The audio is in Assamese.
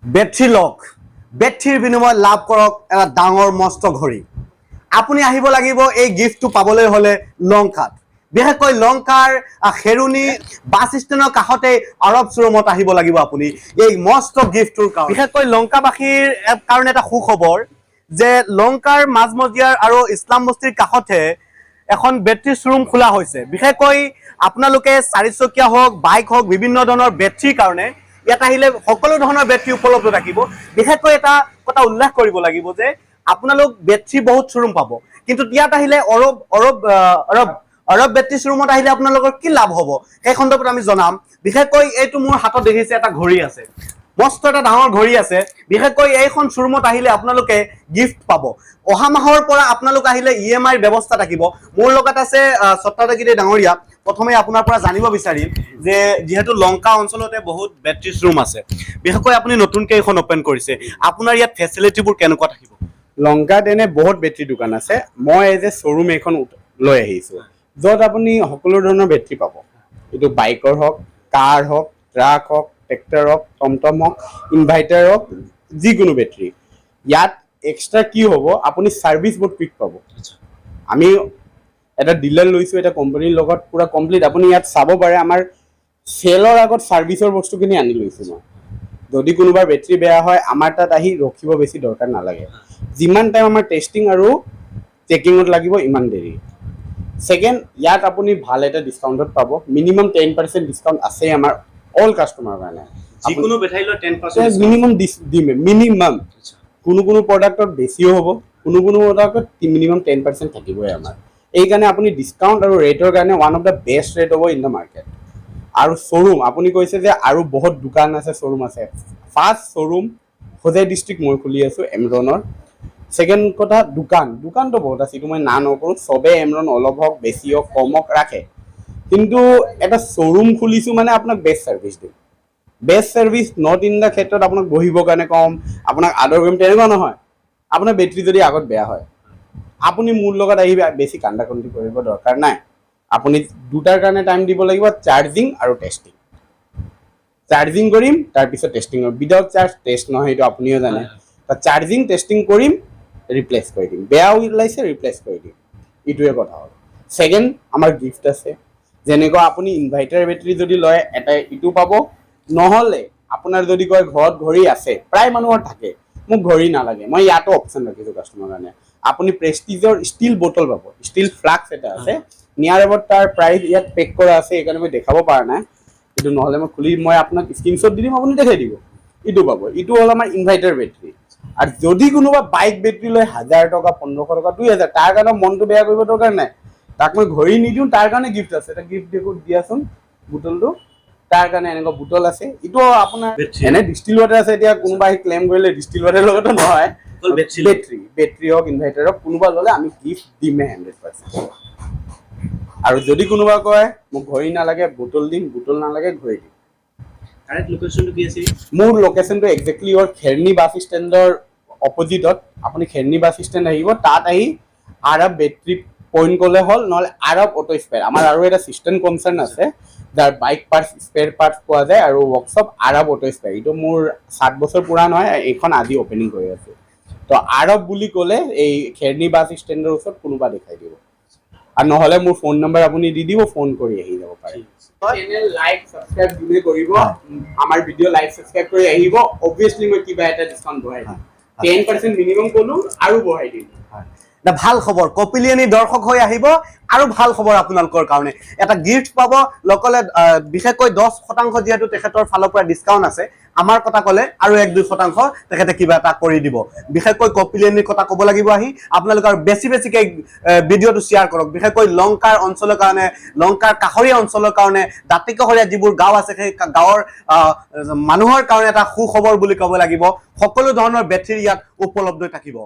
বেটৰী লক বেটৰীৰ বিনিময়ত লাভ কৰক এটা ডাঙৰ মস্ত ঘড়ী আপুনি আহিব লাগিব এই গিফ্টটো পাবলৈ হলে লংকাত বিশেষকৈ লংকাৰ খেৰুনি বাছ ষ্টেণ্ডৰ কাষতে আৰব শ্বৰুমত আহিব লাগিব আপুনি এই মস্ত গিফ্টটোৰ কাৰণে বিশেষকৈ লংকাবাসীৰ কাৰণে এটা সুখবৰ যে লংকাৰ মাজমজিয়াৰ আৰু ইছলাম বস্তিৰ কাষতে এখন বেটৰী শ্বৰুম খোলা হৈছে বিশেষকৈ আপোনালোকে চাৰিচকীয়া হওক বাইক হওক বিভিন্ন ধৰণৰ বেটৰীৰ কাৰণে ইয়াত আহিলে সকলো ধৰণৰ বেটৰী উপলব্ধ থাকিব বিশেষকৈ এটা কথা উল্লেখ কৰিব লাগিব যে আপোনালোক বেটৰী বহুত শ্বৰুম পাব কিন্তু ইয়াত আহিলে অৰব বেটৰী শ্বৰুমত আহিলে আপোনালোকৰ কি লাভ হ'ব সেই সন্দৰ্ভত আমি জনাম বিশেষকৈ এইটো মোৰ হাতত দেখিছে এটা ঘড়ী আছে মস্ত এটা ডাঙৰ ঘড়ী আছে বিশেষকৈ এইখন শ্বৰুমত আহিলে আপোনালোকে গিফ্ট পাব অহা মাহৰ পৰা আপোনালোক আহিলে ইএমআইৰ ব্যৱস্থা থাকিব মোৰ লগত আছে সত্তাধাৰী ডাঙৰীয়া প্ৰথমে আপোনাৰ পৰা জানিব বিচাৰিম যে যেহেতু লংকা অঞ্চলতে বহুত বেটৰী শ্বৰুম আছে বিশেষকৈ আপুনি নতুনকৈ এখন ওপেন কৰিছে আপোনাৰ ইয়াত ফেচিলিটিবোৰ কেনেকুৱা থাকিব লংকাত এনে বহুত বেটৰী দোকান আছে মই এজ এ শ্বৰুম এখন লৈ আহিছোঁ য'ত আপুনি সকলো ধৰণৰ বেটৰী পাব এইটো বাইকৰ হওক কাৰ হওক ট্ৰাক হওক ট্ৰেক্টৰ হওক টমটম হওক ইনভাৰ্টাৰ হওক যিকোনো বেটৰী ইয়াত এক্সট্ৰা কি হ'ব আপুনি ছাৰ্ভিচ বহুত কুইক পাব আমি এটা ডিলাৰ লৈছোঁ এটা কোম্পানীৰ লগত পুৰা কমপ্লিট আপুনি ইয়াত চাব পাৰে আমাৰ চেলৰ আগত ছাৰ্ভিচৰ বস্তুখিনি আনি লৈছোঁ মই যদি কোনোবা বেটৰী বেয়া হয় আমাৰ তাত আহি ৰখিব বেছি দৰকাৰ নালাগে যিমান টাইম আমাৰ টেষ্টিং আৰু চেকিঙত লাগিব ইমান দেৰি ছেকেণ্ড ইয়াত আপুনি ভাল এটা ডিছকাউণ্টত পাব মিনিমাম 10% ডিছকাউণ্ট আছে আমাৰ অল কাষ্টমাৰৰ কাৰণে যিকোনো বেটাৰী লৈ 10% মিনিমাম দিমে মিনিমাম কোনো প্ৰডাক্টত বেছিও হ'ব কোনো প্ৰডাক্টত মিনিমাম 10% থাকিবই আমাৰ এইকাৰণে আপুনি ডিছকাউণ্ট আৰু ৰেটৰ কাৰণে one of the best rate হ'ব ইন দ্য মাৰ্কেট আৰু শ্বৰুম আপুনি কৈছে যে আৰু বহুত দোকান আছে শ্বৰুম আছে ফাৰ্ষ্ট শ্বৰুম হোজাই ডিষ্ট্ৰিক্ট মই খুলি আছোঁ এমৰণৰ ছেকেণ্ড কথা দোকানটো বহুত আছে এইটো মই না নকৰোঁ চবেই এমৰন অলপ হওক বেছি হওক কম হওক ৰাখে কিন্তু এটা শ্বৰুম খুলিছোঁ মানে আপোনাক বেষ্ট ছাৰ্ভিচ দিম best service not in the ক্ষেত্ৰত আপোনাক বহিবৰ কাৰণে কম আপোনাক আদৰ কৰিম তেনেকুৱা নহয় আপোনাৰ বেটৰী যদি আগত বেয়া হয় আপুনি মোৰ লগত আহি বেছি কান্দাকন্দি কৰিব দৰকাৰ নাই আপুনি দুটাৰ কাৰণে টাইম দিব লাগিব চাৰ্জিং আৰু টেষ্টিং চাৰ্জিং কৰিম তাৰপিছত টেষ্টিং কৰিম উইদাউট চাৰ্জ টেষ্ট নহয় সেইটো আপুনিও জানে চাৰ্জিং টেষ্টিং কৰিম ৰিপ্লেচ কৰি দিম বেয়া ওলাইছে ৰিপ্লেচ কৰি দিম এইটোৱে কথা হ'ল ছেকেণ্ড আমাৰ গিফ্ট আছে যেনেকুৱা আপুনি ইনভাৰ্টাৰ বেটৰী যদি লয় এটা ইটো পাব নহ'লে আপোনাৰ যদি কয় ঘৰত ঘড়ী আছে প্ৰায় মানুহৰ থাকে মোক ঘড়ী নালাগে মই ইয়াতো অপশ্যন ৰাখিছোঁ কাষ্টমাৰৰ কাৰণে আপুনি প্ৰেষ্টিজৰ ষ্টীল বটল পাব ষ্টীল ফ্লাক্স এটা আছে নিয়াৰ এবাউট তাৰ প্ৰাইচ ইয়াত পেক কৰা আছে সেইকাৰণে মই দেখাব পৰা নাই এইটো নহ'লে মই আপোনাক স্ক্ৰীনশ্বট দি দিম আপুনি দেখাই দিব ইটো পাব ইটো হ'ল আমাৰ ইনভাৰ্টাৰ বেটৰী আৰু যদি কোনোবা বাইক বেটৰী লৈ 1000 টকা 1500 টকা 2000 তাৰ কাৰণে মনটো বেয়া কৰিব দৰকাৰ নাই তাক মই ঘড়ী নিদিওঁ তাৰ কাৰণে গিফ্ট আছে এটা গিফ্ট দিয়াচোন বুটলটো তাৰ কাৰণে এনেকুৱা বুটল আছে ইটো আপোনাৰ এনে ডিষ্টিল ৱাটাৰ আছে এতিয়া কোনোবাই ক্লেইম কৰিলে ডিষ্টিল ৱাটাৰ লগতো নহয় বেটৰী হওক ইনভাৰ্টাৰ হওক কোনোবা ল'লে আমি গিফ্ট দিমে 100% আৰু যদি কোনোবা কয় মোক ঘড়ী নালাগে বুটল দিম বুটল নালাগে ঘড়ী দিম কাৰেক্ট লোকেশ্যনটো কি আছিল মোৰ লোকেশ্যনটো একজেক্টলি হ'ল খেৰনি বাছ ষ্টেণ্ডৰ অপজিটত আপুনি খেৰনি বাছ ষ্টেণ্ড আহিব তাত আহি আৰব বেটৰী পইণ্ট ক'লে হ'ল নহ'লে আৰব অটো স্পেয়াৰ আমাৰ আৰু এটা চিষ্টেম কনচাৰ্ণ আছে যাৰ বাইক পাৰ্টছ স্পেয়াৰ পাৰ্টছ পোৱা যায় আৰু ৱৰ্কশ্বপ আৰব অটো স্পেয়াৰ এইটো মোৰ 7 বছৰ পুৰা নহয় এইখন আজি অপেনিং কৰি আছোঁ তো আৰব বুলি ক'লে এই খেৰনি বাছ ষ্টেণ্ডৰ ওচৰত কোনোবা দেখাই দিব আৰু নহ'লে মোৰ ফোন নম্বৰ আপুনি দি দিব ফোন কৰি আহি যাব পাৰে চেনেল লাইক সাবস্ক্ৰাইব দিলে কৰিব আমাৰ ভিডিঅ' লাইক সাবস্ক্ৰাইব কৰি আহিব অবভিয়াছলি মই কিবা এটা ডিছকাউণ্ট বঢ়াই দিম 10% মিনিমাম ক'লো আৰু বঢ়াই দিম এটা ভাল খবৰ কপিলিয়নী দৰ্শক হৈ আহিব আৰু ভাল খবৰ আপোনালোকৰ কাৰণে এটা গিফ্ট পাব লগলে বিশেষকৈ 10% যেহেতু তেখেতৰ ফালৰ পৰা ডিছকাউণ্ট আছে আমাৰ কথা ক'লে আৰু 1-2% তেখেতে কিবা এটা কৰি দিব বিশেষকৈ কপিলিয়নীৰ কথা ক'ব লাগিব আহি আপোনালোকৰ বেছিকে ভিডিঅ'টো শ্বেয়াৰ কৰক বিশেষকৈ লংকাৰ অঞ্চলৰ কাৰণে লংকাৰ কাষৰীয়া অঞ্চলৰ কাৰণে দাঁতিকাষৰীয়া যিবোৰ গাঁও আছে সেই গাঁৱৰ মানুহৰ কাৰণে এটা সুখবৰ বুলি ক'ব লাগিব সকলো ধৰণৰ বেটৰী ইয়াত উপলব্ধ থাকিব